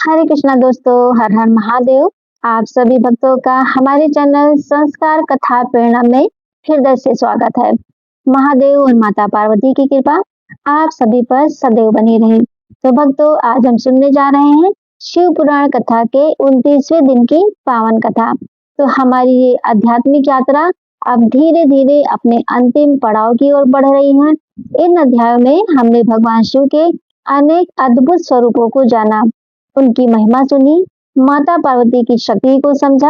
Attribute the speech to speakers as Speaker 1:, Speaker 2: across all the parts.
Speaker 1: हरे कृष्णा दोस्तों, हर हर महादेव। आप सभी भक्तों का हमारे चैनल संस्कार कथा प्रेरणा में हृदय से स्वागत है। महादेव और माता पार्वती की कृपा आप सभी पर सदैव बनी रहे। तो भक्तों, आज हम सुनने जा रहे हैं शिव पुराण कथा के 29वें दिन की पावन कथा। तो हमारी ये आध्यात्मिक यात्रा अब धीरे धीरे अपने अंतिम पड़ाव की ओर बढ़ रही है। इन अध्यायों में हमने भगवान शिव के अनेक अद्भुत स्वरूपों को जाना, उनकी महिमा सुनी, माता पार्वती की शक्ति को समझा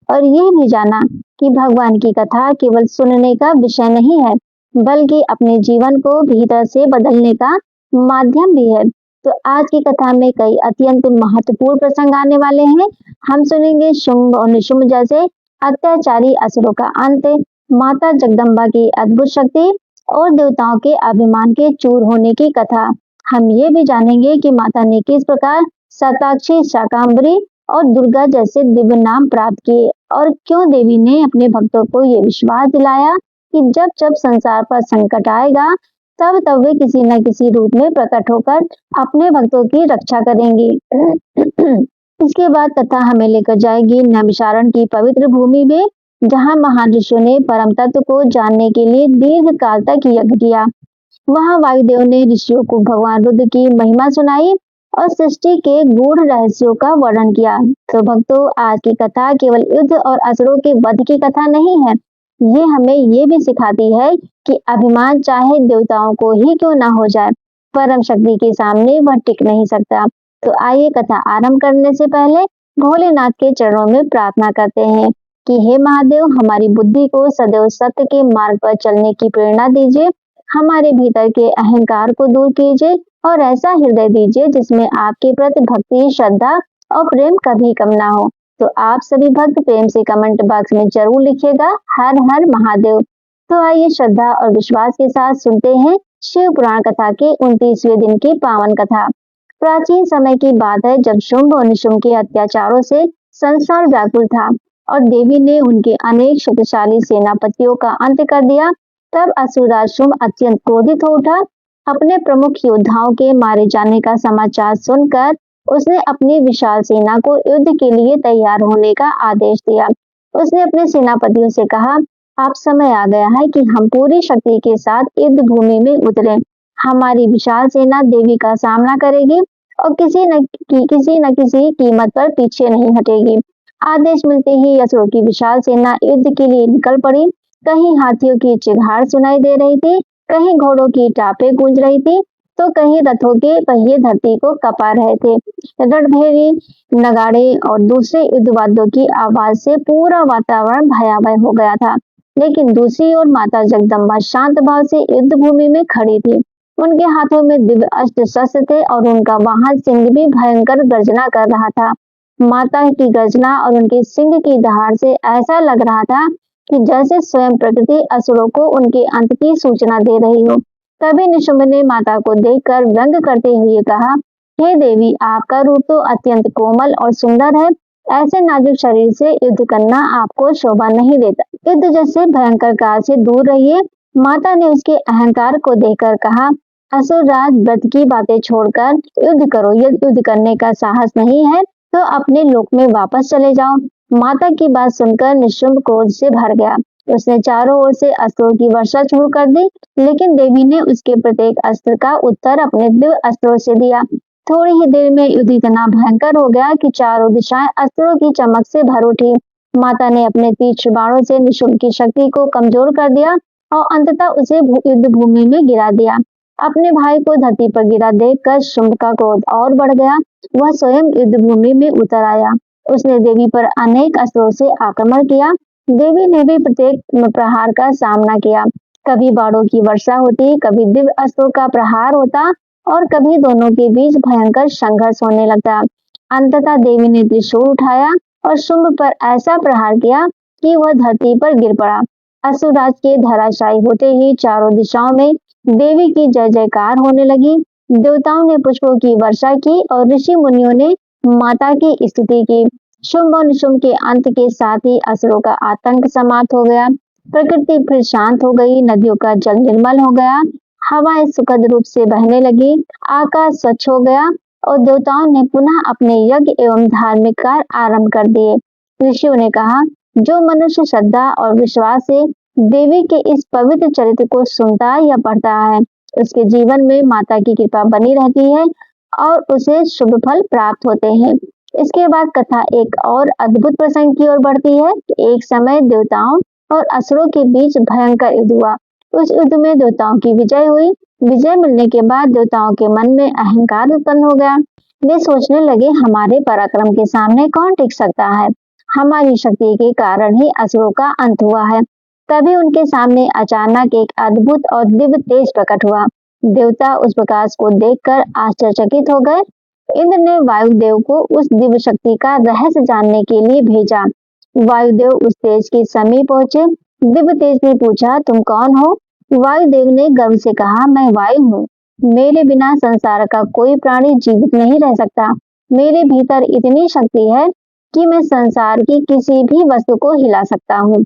Speaker 1: और यह भी जाना कि भगवान की कथा केवल सुनने का विषय नहीं है, बल्कि अपने जीवन को भीतर से बदलने का माध्यम भी है। तो आज की कथा में कई अत्यंत महत्वपूर्ण प्रसंग आने वाले हैं। हम सुनेंगे शुंभ और निशुंभ जैसे अत्याचारी असुरों का अंत, माता जगदम्बा की अद्भुत शक्ति और देवताओं के अभिमान के चूर होने की कथा। हम ये भी जानेंगे कि माता ने किस प्रकार शताक्षी, शाकांबरी और दुर्गा जैसे दिव्य नाम प्राप्त किए और क्यों देवी ने अपने भक्तों को ये विश्वास दिलाया कि जब जब संसार पर संकट आएगा तब तब वे किसी न किसी रूप में प्रकट होकर अपने भक्तों की रक्षा करेंगी। इसके बाद कथा हमें लेकर जाएगी नैमिषारण्य की पवित्र भूमि में, जहाँ महान ऋषियों ने परम तत्व को जानने के लिए दीर्घ काल तक यज्ञ किया। वहाँ वायुदेव ने ऋषियों को भगवान रुद्र की महिमा सुनाई और सृष्टि के गूढ़ रहस्यों का वर्णन किया। तो भक्तों, आज की कथा केवल युद्ध और असुरों के वध की कथा नहीं है, ये हमें ये भी सिखाती है कि अभिमान चाहे देवताओं को ही क्यों ना हो जाए, परम शक्ति के सामने वह टिक नहीं सकता। तो आइए कथा आरंभ करने से पहले भोलेनाथ के चरणों में प्रार्थना करते हैं कि हे महादेव, हमारी बुद्धि को सदैव सत्य के मार्ग पर चलने की प्रेरणा दीजिए, हमारे भीतर के अहंकार को दूर कीजिए और ऐसा हृदय दीजिए जिसमें आपके प्रति भक्ति, श्रद्धा और प्रेम कभी कम ना हो। तो आप सभी भक्त प्रेम से कमेंट बॉक्स में जरूर लिखिएगा हर हर महादेव। तो आइए श्रद्धा और विश्वास के साथ सुनते हैं शिव पुराण कथा के 29वें दिन की पावन कथा। प्राचीन समय की बात है, जब शुंभ और निशुंभ के अत्याचारों से संसार व्याकुल था और देवी ने उनके अनेक शक्तिशाली सेनापतियों का अंत कर दिया। तब असुरराज शुंभ अत्यंत क्रोधित हो उठा। अपने प्रमुख योद्धाओं के मारे जाने का समाचार सुनकर उसने अपनी विशाल सेना को युद्ध के लिए तैयार होने का आदेश दिया। उसने अपने सेनापतियों से कहा, अब समय आ गया है कि हम पूरी शक्ति के साथ युद्ध भूमि में उतरें। हमारी विशाल सेना देवी का सामना करेगी और किसी न किसी कीमत पर पीछे नहीं हटेगी। आदेश मिलते ही असुरों की विशाल सेना युद्ध के लिए निकल पड़ी। कहीं हाथियों की चिघाड़ सुनाई दे रही थी, कहीं घोड़ों की टापें गूंज रही थी, तो कहीं रथों के पहिए धरती को कपा रहे थे। रणभेरी, नगाड़े और दूसरे युद्ध वाद्यों की आवाज से पूरा वातावरण भयावह हो गया था। लेकिन दूसरी ओर माता जगदम्बा शांत भाव से युद्ध भूमि में खड़ी थी। उनके हाथों में दिव्य अस्त्र शस्त्र थे और उनका वाहन सिंह भी भयंकर गर्जना कर रहा था। माता की गर्जना और उनके सिंह की दहाड़ से ऐसा लग रहा था कि जैसे स्वयं प्रकृति असुरों को उनके अंत की सूचना दे रही हो। तभी निशुंभ ने माता को देखकर व्यंग करते हुए कहा, हे देवी, आपका रूप तो अत्यंत कोमल और सुंदर है, ऐसे नाजुक शरीर से युद्ध करना आपको शोभा नहीं देता। युद्ध जैसे भयंकर काल से दूर रहिए। माता ने उसके अहंकार को देखकर कहा, असुरराज, व्रत की बातें छोड़कर युद्ध करो। यदि युद्ध करने का साहस नहीं है तो अपने लोक में वापस चले जाओ। माता की बात सुनकर निशुंभ क्रोध से भर गया। उसने चारों ओर से अस्त्रों की वर्षा शुरू कर दी, लेकिन देवी ने उसके प्रत्येक अस्त्र का उत्तर अपने दिव्य अस्त्रों से दिया। थोड़ी ही देर में युद्ध इतना भयंकर हो गया कि चारों दिशाएं अस्त्रों की चमक से भर उठी। माता ने अपने तीक्ष्ण बाणों से निशुंभ की शक्ति को कमजोर कर दिया और अंततः उसे युद्ध भूमि में गिरा दिया। अपने भाई को धरती पर गिरा देखकर शुंभ का क्रोध और बढ़ गया। वह स्वयं युद्ध भूमि में उतर आया। उसने देवी पर अनेक अस्त्रों से आक्रमण किया। देवी ने भी प्रत्येक प्रहार का सामना किया। कभी बाणों की वर्षा होती, कभी दिव्य अस्त्रों का प्रहार होता और कभी दोनों के बीच भयंकर संघर्ष होने लगता। अंततः देवी ने त्रिशूल उठाया और शुंभ पर ऐसा प्रहार किया कि वह धरती पर गिर पड़ा। असुरराज के धराशायी होते ही चारों दिशाओं में देवी की जय जयकार होने लगी। देवताओं ने पुष्पों की वर्षा की और ऋषि मुनियों ने माता की स्तुति की। शुंभ और निशुंभ के अंत के साथ ही असुरों का आतंक समाप्त हो गया। प्रकृति फिर शांत हो गई। नदियों का जल निर्मल हो गया। हवाएं सुखद रूप से बहने लगी। आकाश स्वच्छ हो गया और देवताओं ने पुनः अपने यज्ञ एवं धार्मिक कार्य आरंभ कर दिए। ऋषियों ने कहा, जो मनुष्य श्रद्धा और विश्वास से देवी के इस पवित्र चरित्र को सुनता या पढ़ता है, उसके जीवन में माता की कृपा बनी रहती है और उसे शुभ फल प्राप्त होते हैं। इसके बाद कथा एक और अद्भुत प्रसंग की ओर बढ़ती है। एक समय देवताओं और असुरों के बीच भयंकर युद्ध हुआ। उस युद्ध में देवताओं की विजय हुई। विजय मिलने के बाद देवताओं के मन में अहंकार उत्पन्न हो गया। वे सोचने लगे, हमारे पराक्रम के सामने कौन टिक सकता है। हमारी शक्ति के कारण ही असुरों का अंत हुआ है। तभी उनके सामने अचानक एक अद्भुत और दिव्य तेज प्रकट हुआ। देवता उस प्रकाश को देखकर आश्चर्यचकित हो गए। इंद्र ने वायुदेव को उस दिव्य शक्ति का रहस्य जानने के लिए भेजा। वायुदेव उस तेज के समीप पहुंचे। दिव्य तेज ने पूछा, तुम कौन हो। वायुदेव ने गर्व से कहा, मैं वायु हूँ। मेरे बिना संसार का कोई प्राणी जीवित नहीं रह सकता। मेरे भीतर इतनी शक्ति है कि मैं संसार की किसी भी वस्तु को हिला सकता हूँ।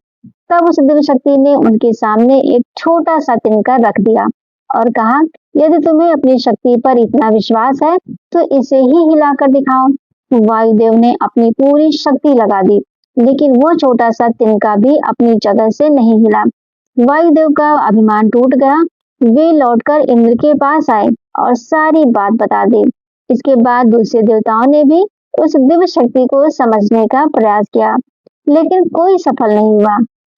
Speaker 1: तब उस दिव्य शक्ति ने उनके सामने एक छोटा सा तिनका रख दिया और कहा, यदि तुम्हें अपनी शक्ति पर इतना विश्वास है तो इसे ही हिलाकर दिखाओ। वायुदेव ने अपनी पूरी शक्ति लगा दी, लेकिन वो छोटा सा तिनका भी अपनी जगह से नहीं हिला। वायुदेव का अभिमान टूट गया। वे लौटकर इंद्र के पास आए और सारी बात बता दी। इसके बाद दूसरे देवताओं ने भी उस दिव्य शक्ति को समझने का प्रयास किया, लेकिन कोई सफल नहीं हुआ।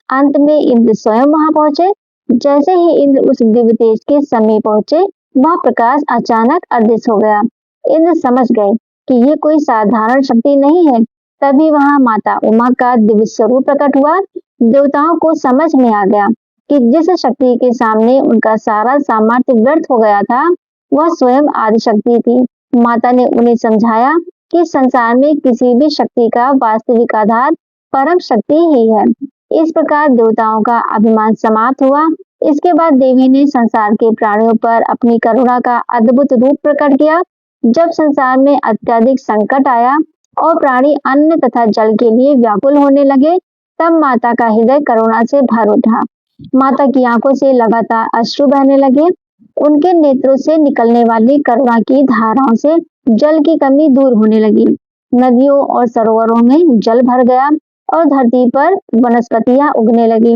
Speaker 1: अंत में इंद्र स्वयं वहां पहुंचे। जैसे ही इंद्र उस दिव्य तेज के समीप पहुंचे, वह प्रकाश अचानक अदृश्य हो गया। इंद्र समझ गए कि ये कोई साधारण शक्ति नहीं है। तभी वहां माता उमा का दिव्य स्वरूप प्रकट हुआ। देवताओं को समझ में आ गया कि जिस शक्ति के सामने उनका सारा सामर्थ्य व्यर्थ हो गया था, वह स्वयं आदि शक्ति थी। माता ने उन्हें समझाया कि संसार में किसी भी शक्ति का वास्तविक आधार परम शक्ति ही है। इस प्रकार देवताओं का अभिमान समाप्त हुआ। इसके बाद देवी ने संसार के प्राणियों पर अपनी करुणा का अद्भुत रूप प्रकट किया। जब संसार में अत्यधिक संकट आया और प्राणी अन्न तथा जल के लिए व्याकुल होने लगे, तब माता का हृदय करुणा से भर उठा। माता की आंखों से लगातार अश्रु बहने लगे। उनके नेत्रों से निकलने वाली करुणा की धाराओं से जल की कमी दूर होने लगी। नदियों और सरोवरों में जल भर गया और धरती पर वनस्पतियां उगने लगी।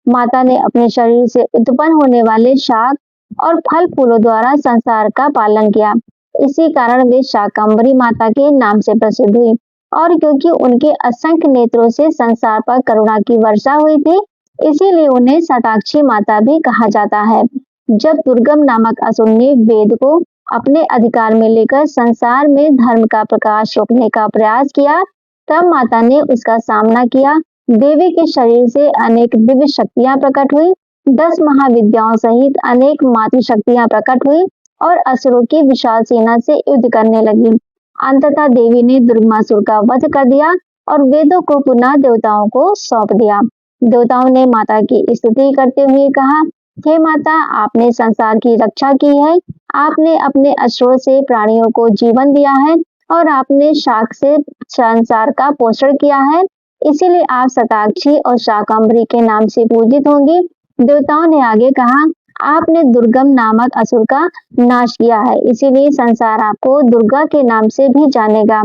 Speaker 1: माता ने अपने शरीर से उत्पन्न होने वाले शाक और फल फूलों द्वारा संसार का पालन किया। इसी कारण वे शाकंभरी माता के नाम से प्रसिद्ध हुई। और क्योंकि उनके असंख्य नेत्रों से संसार पर करुणा की वर्षा हुई थी, इसीलिए उन्हें शताक्षी माता भी कहा जाता है। जब दुर्गम नामक असुर ने वेद को अपने अधिकार में लेकर संसार में धर्म का प्रकाश रोकने का प्रयास किया, तब माता ने उसका सामना किया। देवी के शरीर से अनेक दिव्य शक्तियां प्रकट हुई। 10 महाविद्याओं सहित अनेक मातृशक्तियां प्रकट हुई और असुरों की विशाल सेना से युद्ध करने लगी। अंततः देवी ने दुर्गमासुर का वध कर दिया और वेदों को पुनः देवताओं को सौंप दिया। देवताओं ने माता की स्तुति करते हुए कहा, हे माता, आपने संसार की रक्षा की है। आपने अपने अश्रों से प्राणियों को जीवन दिया है और आपने शाक से संसार का पोषण किया है। इसीलिए आप शताक्षी और शाकंभरी के नाम से पूजित होंगी। देवताओं ने आगे कहा, आपने दुर्गम नामक असुर का नाश किया है, इसीलिए संसार आपको दुर्गा के नाम से भी जानेगा।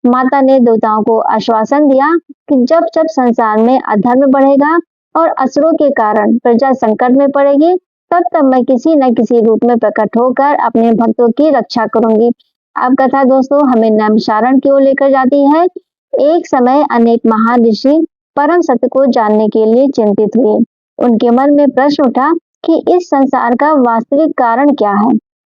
Speaker 1: माता ने देवताओं को आश्वासन दिया कि जब जब संसार में अधर्म बढ़ेगा और असुरों के कारण प्रजा संकट में पड़ेगी, तब तब मैं किसी न किसी रूप में प्रकट होकर अपने भक्तों की रक्षा करूंगी। अब कथा दोस्तों हमें नैमिषारण्य की ओर लेकर जाती है। एक समय अनेक महान ऋषि परम सत्य को जानने के लिए चिंतित हुए। उनके मन में प्रश्न उठा कि इस संसार का वास्तविक कारण क्या है,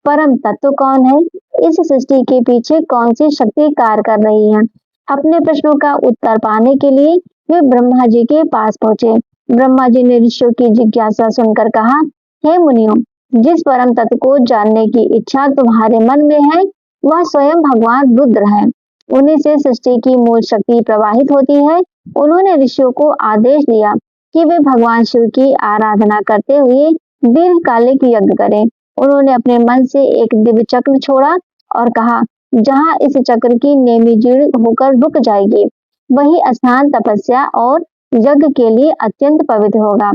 Speaker 1: परम तत्व कौन है, इस सृष्टि के पीछे कौन सी शक्ति कार्य कर रही है। अपने प्रश्नों का उत्तर पाने के लिए वे ब्रह्मा जी के पास पहुंचे। ब्रह्मा जी ने ऋषियों की जिज्ञासा सुनकर कहा, हे मुनियों, जिस परम तत्व को जानने की इच्छा तुम्हारे मन में है, वह स्वयं भगवान रुद्र है। उन्हीं से सृष्टि की मूल शक्ति प्रवाहित होती है। उन्होंने ऋषियों को आदेश दिया कि वे भगवान शिव की आराधना करते हुए दीर्घकालिक यज्ञ करें। उन्होंने अपने मन से एक दिव्य चक्र छोड़ा और कहा, जहाँ इस चक्र की नेमी जीर्ण होकर रुक जाएगी, वही स्थान तपस्या और यज्ञ के लिए अत्यंत पवित्र होगा।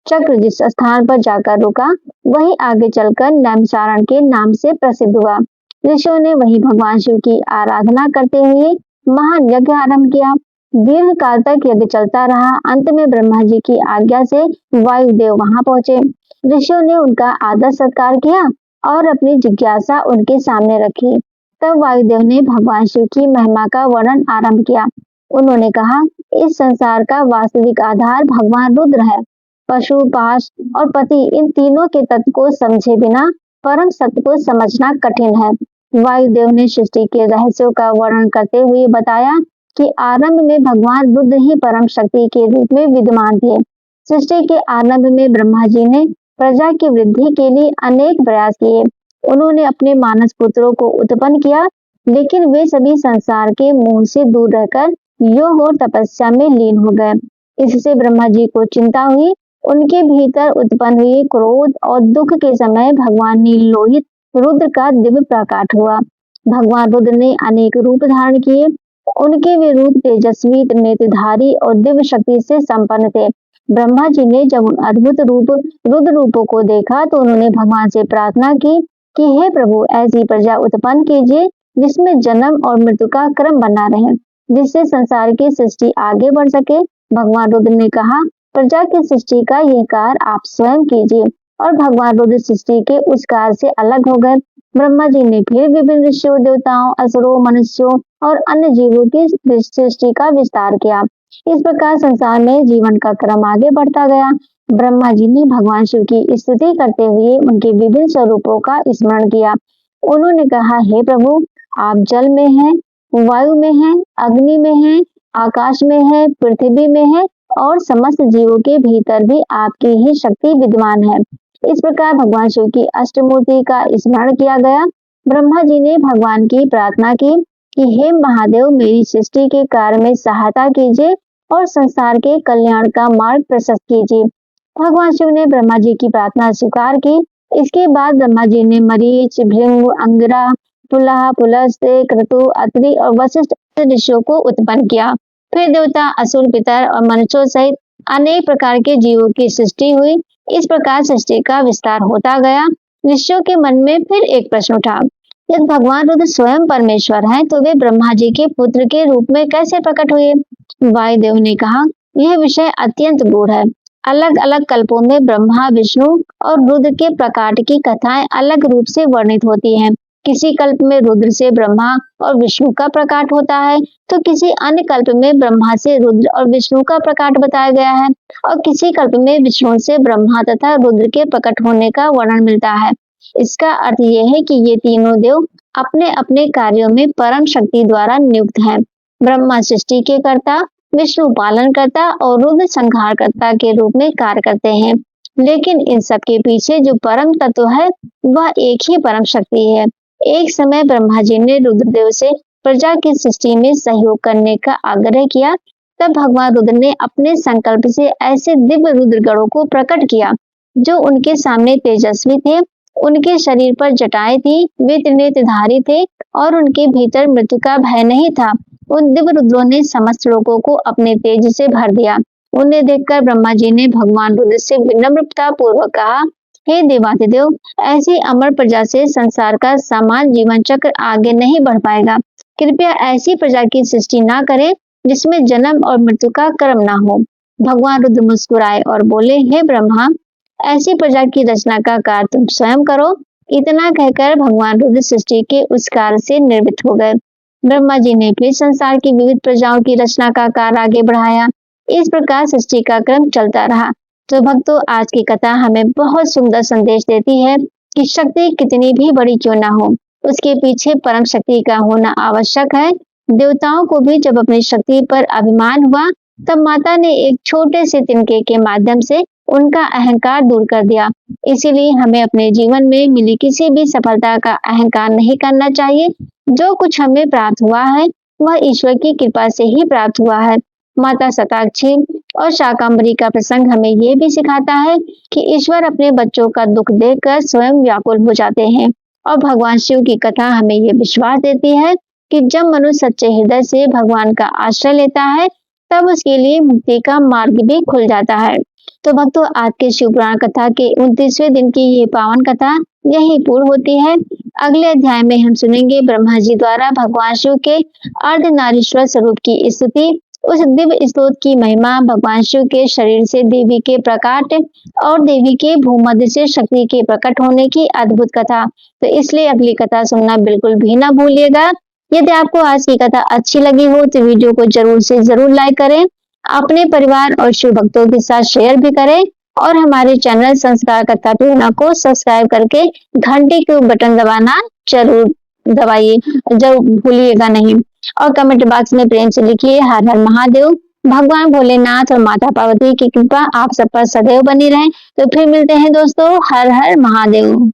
Speaker 1: चक्र जिस स्थान पर जाकर रुका, वही आगे चलकर नैमिषारण्य के नाम से प्रसिद्ध हुआ। ऋषियों ने वही भगवान शिव की आराधना करते हुए महान यज्ञ आरंभ किया। दीर्घ काल तक यज्ञ चलता रहा। अंत में ब्रह्मा जी की आज्ञा से वायुदेव वहां पहुंचे। ऋषियों ने उनका आदर सत्कार किया और अपनी जिज्ञासा उनके सामने रखी। तब वायुदेव ने भगवान शिव की महिमा का वर्णन आरंभ किया। उन्होंने कहा, इस संसार का वास्तविक आधार भगवान रुद्र है। पशु, पाश और पति, इन तीनों के तत्व को समझे बिना परम सत्य को समझना कठिन है। वायुदेव ने सृष्टि के रहस्यों का वर्णन करते हुए बताया कि आरंभ में भगवान रुद्र ही परम शक्ति के रूप में विद्यमान थे। सृष्टि के आरंभ में ब्रह्मा जी ने प्रजा की वृद्धि के लिए अनेक प्रयास किए। उन्होंने अपने मानस पुत्रों को उत्पन्न किया, लेकिन वे सभी संसार के मोह से दूर रहकर योग और तपस्या में लीन हो गए। इससे ब्रह्मा जी को चिंता हुई। उनके भीतर उत्पन्न हुए क्रोध और दुख के समय भगवान नीलोहित रुद्र का दिव्य प्रकाश हुआ। भगवान रुद्र ने अनेक रूप धारण किए। उनके वे रूप तेजस्वी, नेत्रधारी और दिव्य शक्ति से संपन्न थे। ब्रह्मा जी ने जब उन अद्भुत रुद्र रूपों को देखा तो उन्होंने भगवान से प्रार्थना की कि हे प्रभु, ऐसी प्रजा उत्पन्न कीजिए जिसमें जन्म और मृत्यु का क्रम बना रहे, जिससे संसार की सृष्टि आगे बढ़ सके। भगवान रुद्र ने कहा, प्रजा की सृष्टि का यह कार्य आप स्वयं कीजिए। और भगवान रुद्र सृष्टि के उस कार्य से अलग हो गए। ब्रह्मा जी ने फिर विभिन्न ऋषियों, देवताओं, असुरों, मनुष्यों और अन्य जीवों की सृष्टि का विस्तार किया। इस प्रकार संसार में जीवन का क्रम आगे बढ़ता गया। ब्रह्मा जी ने भगवान शिव की स्तुति करते हुए उनके विभिन्न स्वरूपों का स्मरण किया। उन्होंने कहा, हे प्रभु, आप जल में हैं, वायु में हैं, अग्नि में हैं, आकाश में है, पृथ्वी में है और समस्त जीवों के भीतर भी आपकी ही शक्ति विद्यमान है। इस प्रकार भगवान शिव की अष्टमूर्ति का स्मरण किया गया। ब्रह्मा जी ने भगवान की प्रार्थना की कि हे महादेव, मेरी सृष्टि के कार्य में सहायता कीजिए और संसार के कल्याण का मार्ग प्रशस्त कीजिए। भगवान शिव ने ब्रह्मा जी की प्रार्थना स्वीकार की। इसके बाद ब्रह्मा जी ने मरीच, भृंग, अंगिरा, पुलह, पुलस्त्य, क्रतु, अत्रि और वशिष्ठ ऋषियों को उत्पन्न किया। फिर देवता, असुर, पितर और मनुष्यों सहित अनेक प्रकार के जीवों की सृष्टि हुई। इस प्रकार सृष्टि का विस्तार होता गया। ऋषियों के मन में फिर एक प्रश्न उठा, यदि भगवान रुद्र स्वयं परमेश्वर हैं, तो वे ब्रह्मा जी के पुत्र के रूप में कैसे प्रकट हुए? वायुदेव ने कहा, यह विषय अत्यंत गूढ़ है। अलग अलग कल्पों में ब्रह्मा, विष्णु और रुद्र के प्रकाट की कथाएं अलग रूप से वर्णित होती हैं। किसी कल्प में रुद्र से ब्रह्मा और विष्णु का प्रकाट होता है, तो किसी अन्य कल्प में ब्रह्मा से रुद्र और विष्णु का प्रकाट बताया गया है और किसी कल्प में विष्णु से ब्रह्मा तथा रुद्र के प्रकट होने का वर्णन मिलता है। इसका अर्थ यह है कि ये तीनों देव अपने अपने कार्यों में परम शक्ति द्वारा नियुक्त हैं। ब्रह्मा सृष्टि के कर्ता, विष्णु पालन करता और रुद्र संहार कर्ता के रूप में कार्य करते हैं। लेकिन इन सब के पीछे जो परम तत्व है वह एक ही परम शक्ति है। एक समय ब्रह्मा जी ने रुद्रदेव से प्रजा की सृष्टि में सहयोग करने का आग्रह किया। तब भगवान रुद्र ने अपने संकल्प से ऐसे दिव्य रुद्र गणों को प्रकट किया जो उनके सामने तेजस्वी थे। उनके शरीर पर जटाएं थी, वे त्रिनेत्रधारी थे और उनके भीतर मृत्यु का भय नहीं था। उन दिव्य रुद्रों ने समस्त लोगों को अपने तेज से भर दिया। उन्हें देखकर ब्रह्मा जी ने भगवान रुद्र से विनम्रता पूर्वक कहा, हे देवाधिदेव, ऐसी अमर प्रजा से संसार का समान जीवन चक्र आगे नहीं बढ़ पाएगा। कृपया ऐसी प्रजा की सृष्टि ना करें जिसमें जन्म और मृत्यु का क्रम ना हो। भगवान रुद्र मुस्कुराए और बोले, हे ब्रह्मा, ऐसी प्रजा की रचना का कार्य तुम स्वयं करो। इतना कहकर भगवान रुद्र सृष्टि के उस कार्य से निर्वृत्त हो गए। ब्रह्मा जी ने फिर संसार की विविध प्रजाओं की रचना का कार्य आगे बढ़ाया। इस प्रकार सृष्टि का क्रम चलता रहा। तो भक्तों, आज की कथा हमें बहुत सुंदर संदेश देती है कि शक्ति कितनी भी बड़ी क्यों ना हो, उसके पीछे परम शक्ति का होना आवश्यक है। देवताओं को भी जब अपनी शक्ति पर अभिमान हुआ, तब माता ने एक छोटे से तिनके के माध्यम से उनका अहंकार दूर कर दिया। इसीलिए हमें अपने जीवन में मिली किसी भी सफलता का अहंकार नहीं करना चाहिए। जो कुछ हमें प्राप्त हुआ है वह ईश्वर की कृपा से ही प्राप्त हुआ है। माता शताक्षी और शाकंभरी का प्रसंग हमें ये भी सिखाता है कि ईश्वर अपने बच्चों का दुख देखकर स्वयं व्याकुल हो जाते हैं। और भगवान शिव की कथा हमें ये विश्वास देती है कि जब मनुष्य सच्चे हृदय से भगवान का आश्रय लेता है, तब उसके लिए मुक्ति का मार्ग भी खुल जाता है। तो भक्तों, आज के शिव पुराण कथा के 29वें दिन की ये पावन कथा यही पूर्ण होती है। अगले अध्याय में हम सुनेंगे ब्रह्मा जी द्वारा भगवान शिव के अर्धनारीश्वर स्वरूप की स्तुति, उस दिव्य स्तोत्र की महिमा, भगवान शिव के शरीर से देवी के प्रकाट और देवी के भूमध्य से शक्ति के प्रकट होने की अद्भुत कथा। तो इसलिए अगली कथा सुनना बिल्कुल भी ना भूलिएगा। यदि आपको आज की कथा अच्छी लगी हो तो वीडियो को जरूर से जरूर लाइक करें, अपने परिवार और शिव भक्तों के साथ शेयर भी करें और हमारे चैनल संस्कार कथा प्रेरणा को सब्सक्राइब करके घंटी के बटन दबाना जरूर दबाइए, जरूर भूलिएगा नहीं। और कमेंट बॉक्स में प्रेम से लिखिए हर हर महादेव। भगवान भोलेनाथ और माता पार्वती की कृपा आप सब पर सदैव बनी रहे। तो फिर मिलते हैं दोस्तों, हर हर महादेव।